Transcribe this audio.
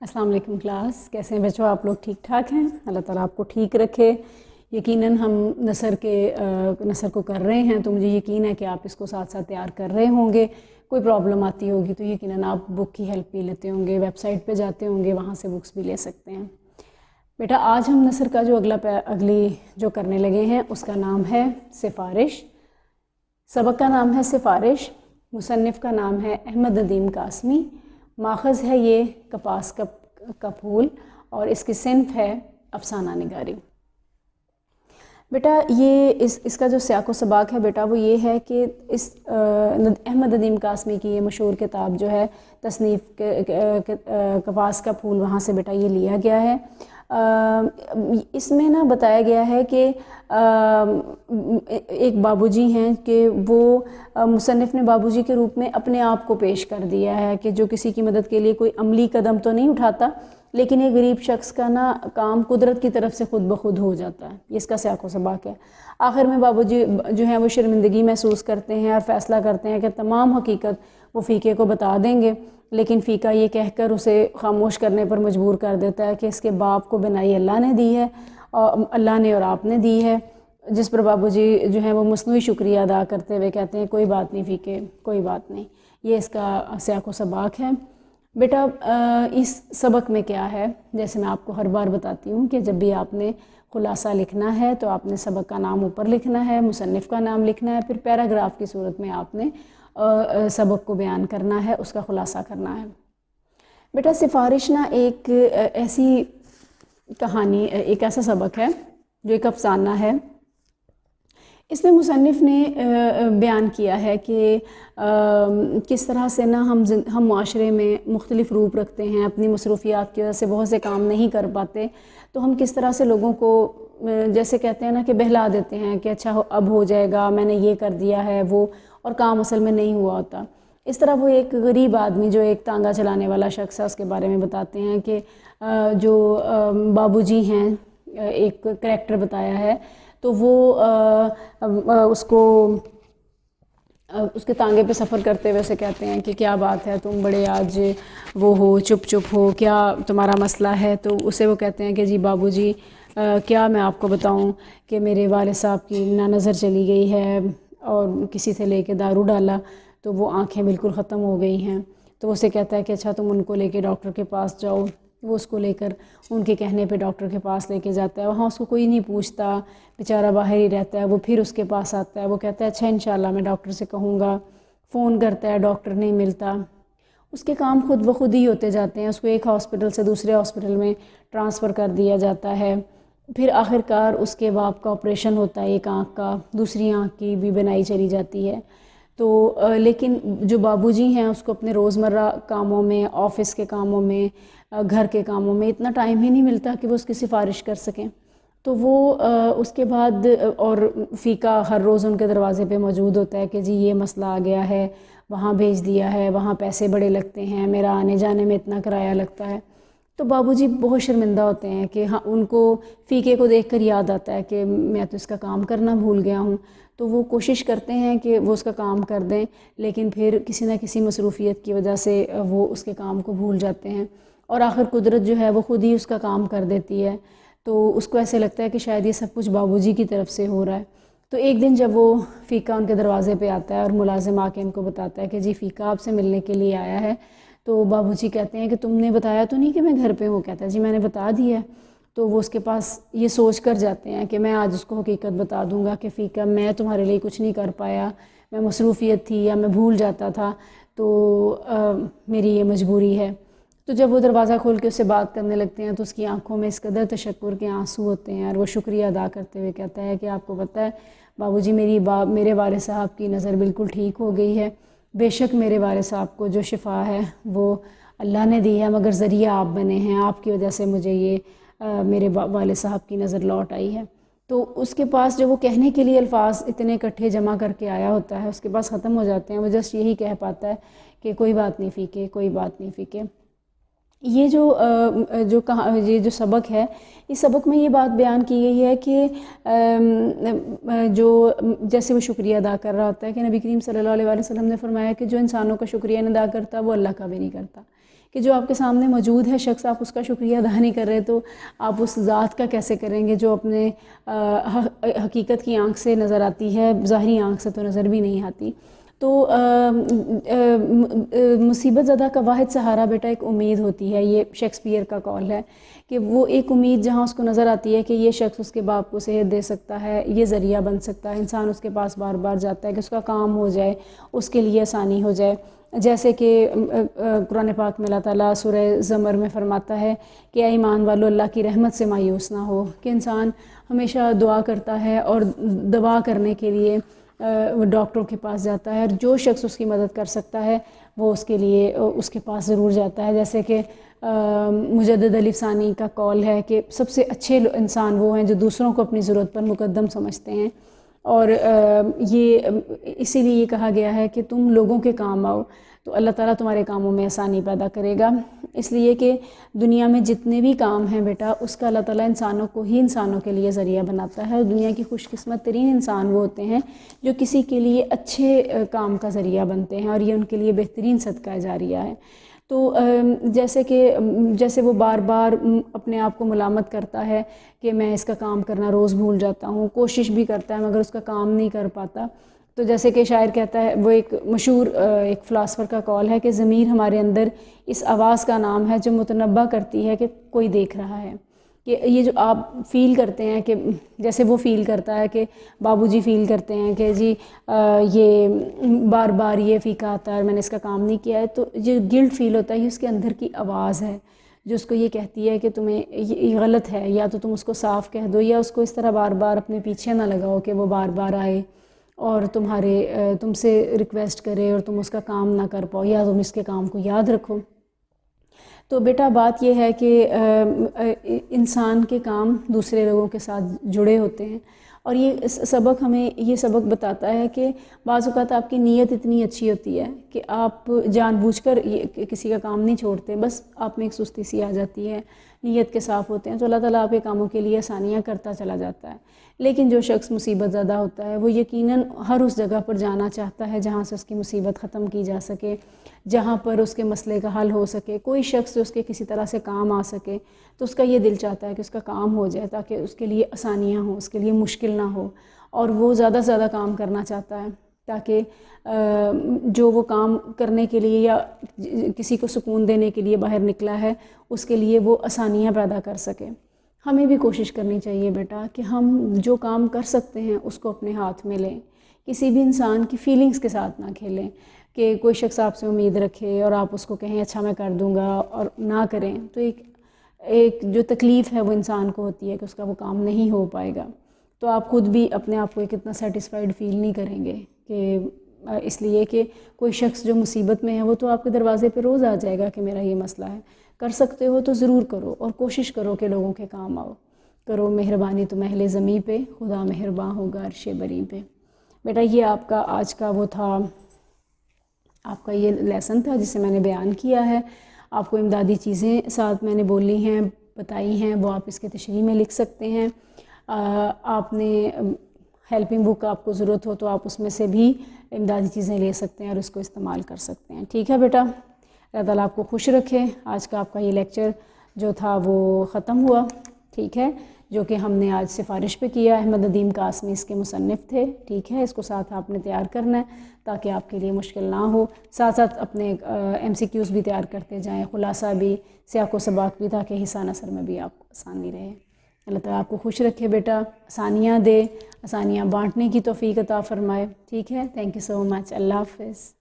السلام علیکم کلاس، کیسے ہیں بچوں؟ آپ لوگ ٹھیک ٹھاک ہیں؟ اللہ تعالیٰ آپ کو ٹھیک رکھے۔ یقیناً ہم نثر کو کر رہے ہیں، تو مجھے یقین ہے کہ آپ اس کو ساتھ ساتھ تیار کر رہے ہوں گے۔ کوئی پرابلم آتی ہوگی تو یقیناً آپ بک کی ہیلپ بھی لیتے ہوں گے، ویب سائٹ پہ جاتے ہوں گے، وہاں سے بکس بھی لے سکتے ہیں۔ بیٹا آج ہم نثر کا جو اگلی جو کرنے لگے ہیں اس کا نام ہے سفارش۔ سبق کا نام ہے سفارش، مصنف کا نام ہے احمد ندیم قاسمی، ماخذ ہے یہ کپاس کا پھول، اور اس کی صنف ہے افسانہ نگاری۔ بیٹا یہ اس کا جو سیاق و سباق ہے بیٹا وہ یہ ہے کہ اس احمد ندیم قاسمی کی یہ مشہور کتاب جو ہے تصنیف کپاس کا پھول، وہاں سے بیٹا یہ لیا گیا ہے۔ اس میں نا بتایا گیا ہے کہ ایک بابو جی ہیں کہ وہ مصنف نے بابو جی کے روپ میں اپنے آپ کو پیش کر دیا ہے کہ جو کسی کی مدد کے لیے کوئی عملی قدم تو نہیں اٹھاتا، لیکن ایک غریب شخص کا نا کام قدرت کی طرف سے خود بخود ہو جاتا ہے۔ یہ اس کا سیاق و سباق ہے۔ آخر میں بابو جی جو ہیں وہ شرمندگی محسوس کرتے ہیں اور فیصلہ کرتے ہیں کہ تمام حقیقت وہ فیقے کو بتا دیں گے، لیکن فیقہ یہ کہہ کر اسے خاموش کرنے پر مجبور کر دیتا ہے کہ اس کے باپ کو بنائی اللہ نے دی ہے، اور اللہ نے اور آپ نے دی ہے، جس پر بابو جی جو ہیں وہ مصنوعی شکریہ ادا کرتے ہوئے کہتے ہیں کوئی بات نہیں فیقے، کوئی بات نہیں۔ یہ اس کا سیاق و سباق ہے۔ بیٹا اس سبق میں کیا ہے، جیسے میں آپ کو ہر بار بتاتی ہوں کہ جب بھی آپ نے خلاصہ لکھنا ہے تو آپ نے سبق کا نام اوپر لکھنا ہے، مصنف کا نام لکھنا ہے، پھر پیراگراف کی صورت میں آپ نے سبق کو بیان کرنا ہے، اس کا خلاصہ کرنا ہے۔ بیٹا سفارش نا ایک ایسی کہانی، ایک ایسا سبق ہے جو ایک افسانہ ہے۔ اس میں مصنف نے بیان کیا ہے کہ کس طرح سے نا ہم معاشرے میں مختلف روپ رکھتے ہیں، اپنی مصروفیات کی وجہ سے بہت سے کام نہیں کر پاتے، تو ہم کس طرح سے لوگوں کو جیسے کہتے ہیں نا کہ بہلا دیتے ہیں کہ اچھا اب ہو جائے گا، میں نے یہ کر دیا ہے وہ، اور کام اصل میں نہیں ہوا ہوتا۔ اس طرح وہ ایک غریب آدمی جو ایک تانگا چلانے والا شخص ہے اس کے بارے میں بتاتے ہیں کہ جو بابو جی ہیں، ایک کریکٹر بتایا ہے، تو وہ اس کے تانگے پہ سفر کرتے ہوئے اسے کہتے ہیں کہ کیا بات ہے، تم بڑے آج وہ ہو، چپ ہو، کیا تمہارا مسئلہ ہے؟ تو اسے وہ کہتے ہیں کہ جی بابو جی کیا میں آپ کو بتاؤں کہ میرے والد صاحب کی نا نظر چلی گئی ہے، اور کسی سے لے کے دارو ڈالا تو وہ آنکھیں بالکل ختم ہو گئی ہیں۔ تو اسے کہتا ہے کہ اچھا تم ان کو لے کے ڈاکٹر کے پاس جاؤ۔ وہ اس کو لے کر ان کے کہنے پہ ڈاکٹر کے پاس لے کے جاتا ہے، وہاں اس کو کوئی نہیں پوچھتا، بیچارہ باہر ہی رہتا ہے۔ وہ پھر اس کے پاس آتا ہے، وہ کہتا ہے اچھا انشاءاللہ میں ڈاکٹر سے کہوں گا، فون کرتا ہے، ڈاکٹر نہیں ملتا۔ اس کے کام خود بخود ہی ہوتے جاتے ہیں، اس کو ایک ہاسپٹل سے دوسرے ہاسپٹل میں ٹرانسفر کر دیا جاتا ہے۔ پھر آخرکار اس کے باپ کا آپریشن ہوتا ہے، ایک آنکھ کا، دوسری آنکھ کی بھی بنائی چلی جاتی ہے۔ تو لیکن جو بابو جی ہیں اس کو اپنے روزمرہ کاموں میں، آفس کے کاموں میں، گھر کے کاموں میں اتنا ٹائم ہی نہیں ملتا کہ وہ اس کی سفارش کر سکیں۔ تو وہ اس کے بعد اور فیقہ ہر روز ان کے دروازے پہ موجود ہوتا ہے کہ جی یہ مسئلہ آ گیا ہے، وہاں بھیج دیا ہے، وہاں پیسے بڑے لگتے ہیں، میرا آنے جانے میں اتنا کرایہ لگتا ہے۔ تو بابو جی بہت شرمندہ ہوتے ہیں کہ ہاں ان کو فیقے کو دیکھ کر یاد آتا ہے کہ میں تو اس کا کام کرنا بھول گیا ہوں۔ تو وہ کوشش کرتے ہیں کہ وہ اس کا کام کر دیں، لیکن پھر کسی نہ کسی مصروفیت کی وجہ سے وہ اس کے کام کو بھول جاتے ہیں، اور آخر قدرت جو ہے وہ خود ہی اس کا کام کر دیتی ہے۔ تو اس کو ایسے لگتا ہے کہ شاید یہ سب کچھ بابو جی کی طرف سے ہو رہا ہے۔ تو ایک دن جب وہ فیقہ ان کے دروازے پہ آتا ہے اور ملازم آ کے ان کو بتاتا ہے کہ جی فیقہ آپ سے ملنے کے لیے آیا ہے، تو بابو جی کہتے ہیں کہ تم نے بتایا تو نہیں کہ میں گھر پہ ہوں؟ کہتا ہے جی میں نے بتا دیا ہے۔ تو وہ اس کے پاس یہ سوچ کر جاتے ہیں کہ میں آج اس کو حقیقت بتا دوں گا کہ فیقہ میں تمہارے لیے کچھ نہیں کر پایا، میں مصروفیت تھی یا میں بھول جاتا تھا، تو میری یہ مجبوری ہے۔ تو جب وہ دروازہ کھول کے اس سے بات کرنے لگتے ہیں تو اس کی آنکھوں میں اس قدر تشکر کے آنسو ہوتے ہیں، اور وہ شکریہ ادا کرتے ہوئے کہتا ہے کہ آپ کو پتہ ہے بابو جی میرے والد صاحب کی نظر بالکل ٹھیک ہو گئی ہے، بے شک میرے والد صاحب کو جو شفا ہے وہ اللہ نے دی ہے، مگر ذریعہ آپ بنے ہیں، آپ کی وجہ سے مجھے یہ میرے والد صاحب کی نظر لوٹ آئی ہے۔ تو اس کے پاس جو وہ کہنے کے لیے الفاظ اتنے اکٹھے جمع کر کے آیا ہوتا ہے اس کے پاس ختم ہو جاتے ہیں، وہ جسٹ یہی کہہ پاتا ہے کہ کوئی بات نہیں فیقے، کوئی بات نہیں فیقے۔ یہ جو سبق ہے، اس سبق میں یہ بات بیان کی گئی ہے کہ جو جیسے وہ شکریہ ادا کر رہا ہوتا ہے کہ نبی کریم صلی اللہ علیہ وسلم نے فرمایا کہ جو انسانوں کا شکریہ نہیں ادا کرتا وہ اللہ کا بھی نہیں کرتا، کہ جو آپ کے سامنے موجود ہے شخص، آپ اس کا شکریہ ادا نہیں کر رہے تو آپ اس ذات کا کیسے کریں گے جو اپنے حقیقت کی آنکھ سے نظر آتی ہے، ظاہری آنکھ سے تو نظر بھی نہیں آتی۔ تو مصیبت زدہ کا واحد سہارا بیٹا ایک امید ہوتی ہے، یہ شیکسپیئر کا قول ہے کہ وہ ایک امید جہاں اس کو نظر آتی ہے کہ یہ شخص اس کے باپ کو صحت دے سکتا ہے، یہ ذریعہ بن سکتا ہے، انسان اس کے پاس بار بار جاتا ہے کہ اس کا کام ہو جائے، اس کے لیے آسانی ہو جائے۔ جیسے کہ قرآن پاک میں اللہ تعالیٰ سورہ زمر میں فرماتا ہے کہ اے ایمان والو اللہ کی رحمت سے مایوس نہ ہو، کہ انسان ہمیشہ دعا کرتا ہے اور دوا کرنے کے لیے وہ ڈاکٹروں کے پاس جاتا ہے، اور جو شخص اس کی مدد کر سکتا ہے وہ اس کے لیے اس کے پاس ضرور جاتا ہے۔ جیسے کہ مجدد علی ثانی کا قول ہے کہ سب سے اچھے انسان وہ ہیں جو دوسروں کو اپنی ضرورت پر مقدم سمجھتے ہیں، اور یہ اسی لیے یہ کہا گیا ہے کہ تم لوگوں کے کام آؤ تو اللہ تعالیٰ تمہارے کاموں میں آسانی پیدا کرے گا، اس لیے کہ دنیا میں جتنے بھی کام ہیں بیٹا اس کا اللہ تعالیٰ انسانوں کو ہی انسانوں کے لیے ذریعہ بناتا ہے، اور دنیا کی خوش قسمت ترین انسان وہ ہوتے ہیں جو کسی کے لیے اچھے کام کا ذریعہ بنتے ہیں، اور یہ ان کے لیے بہترین صدقہ جاریہ ہے۔ تو جیسے وہ بار بار اپنے آپ کو ملامت کرتا ہے کہ میں اس کا کام کرنا روز بھول جاتا ہوں، کوشش بھی کرتا ہے مگر اس کا کام نہیں کر پاتا، تو جیسے کہ شاعر کہتا ہے، وہ ایک مشہور ایک فلاسفر کا قول ہے کہ ضمیر ہمارے اندر اس آواز کا نام ہے جو متنبہ کرتی ہے کہ کوئی دیکھ رہا ہے، کہ یہ جو آپ فیل کرتے ہیں کہ جیسے وہ فیل کرتا ہے کہ بابو جی فیل کرتے ہیں کہ جی یہ بار بار یہ فیقہ آتا ہے اور میں نے اس کا کام نہیں کیا ہے، تو جو گلٹ فیل ہوتا ہے یہ اس کے اندر کی آواز ہے جو اس کو یہ کہتی ہے کہ تمہیں یہ غلط ہے، یا تو تم اس کو صاف کہہ دو یا اس کو اس طرح بار بار اپنے پیچھے نہ لگاؤ کہ وہ بار بار آئے اور تم سے ریکویسٹ کرے اور تم اس کا کام نہ کر پاؤ، یا تم اس کے کام کو یاد رکھو۔ تو بیٹا بات یہ ہے کہ انسان کے کام دوسرے لوگوں کے ساتھ جڑے ہوتے ہیں، اور یہ سبق ہمیں یہ سبق بتاتا ہے کہ بعض اوقات آپ کی نیت اتنی اچھی ہوتی ہے کہ آپ جان بوجھ کر کسی کا کام نہیں چھوڑتے، بس آپ میں ایک سستی سی آ جاتی ہے، نیت کے صاف ہوتے ہیں تو اللہ تعالیٰ آپ کے کاموں کے لیے آسانیاں کرتا چلا جاتا ہے۔ لیکن جو شخص مصیبت زدہ ہوتا ہے وہ یقیناً ہر اس جگہ پر جانا چاہتا ہے جہاں سے اس کی مصیبت ختم کی جا سکے، جہاں پر اس کے مسئلے کا حل ہو سکے، کوئی شخص جو اس کے کسی طرح سے کام آ سکے تو اس کا یہ دل چاہتا ہے کہ اس کا کام ہو جائے تاکہ اس کے لیے آسانیاں ہوں، اس کے لیے مشکل نہ ہو، اور وہ زیادہ سے زیادہ کام کرنا چاہتا ہے تاکہ جو وہ کام کرنے کے لیے یا کسی کو سکون دینے کے لیے باہر نکلا ہے اس کے لیے وہ آسانیاں پیدا کر سکے۔ ہمیں بھی کوشش کرنی چاہیے بیٹا کہ ہم جو کام کر سکتے ہیں اس کو اپنے ہاتھ میں لیں، کسی بھی انسان کی فیلنگز کے ساتھ نہ کھیلیں کہ کوئی شخص آپ سے امید رکھے اور آپ اس کو کہیں اچھا میں کر دوں گا اور نہ کریں تو ایک جو تکلیف ہے وہ انسان کو ہوتی ہے کہ اس کا وہ کام نہیں ہو پائے گا، تو آپ خود بھی اپنے آپ کو ایک اتنا سیٹسفائیڈ فیل نہیں کریں گے کہ اس لیے کہ کوئی شخص جو مصیبت میں ہے وہ تو آپ کے دروازے پہ روز آ جائے گا کہ میرا یہ مسئلہ ہے، کر سکتے ہو تو ضرور کرو اور کوشش کرو کہ لوگوں کے کام آؤ، کرو مہربانی تو اہل زمیں پہ، خدا مہرباں ہوگا عرش بری پہ۔ بیٹا یہ آپ کا آج کا وہ تھا، آپ کا یہ لیسن تھا جسے میں نے بیان کیا ہے، آپ کو امدادی چیزیں ساتھ میں نے بولی ہیں، بتائی ہیں، وہ آپ اس کے تشریح میں لکھ سکتے ہیں۔ آپ نے ہیلپنگ بک آپ کو ضرورت ہو تو آپ اس میں سے بھی امدادی چیزیں لے سکتے ہیں اور اس کو استعمال کر سکتے ہیں، ٹھیک ہے بیٹا؟ اللہ تعالیٰ آپ کو خوش رکھے۔ آج کا آپ کا یہ لیکچر جو تھا وہ ختم ہوا، ٹھیک ہے، جو کہ ہم نے آج سفارش پہ کیا، احمد ندیم قاسمی اس کے مصنف تھے، ٹھیک ہے، اس کو ساتھ آپ نے تیار کرنا ہے تاکہ آپ کے لیے مشکل نہ ہو، ساتھ ساتھ اپنے MCQs بھی تیار کرتے جائیں، خلاصہ بھی، سیاق و سباق بھی، تاکہ حصہ نثر میں بھی آپ کو آسانی رہے۔ اللہ تعالیٰ آپ کو خوش رکھے بیٹا، آسانیاں دے، آسانیاں بانٹنے کی توفیق عطا فرمائے، ٹھیک ہے، تھینک یو سو مچ، اللہ حافظ۔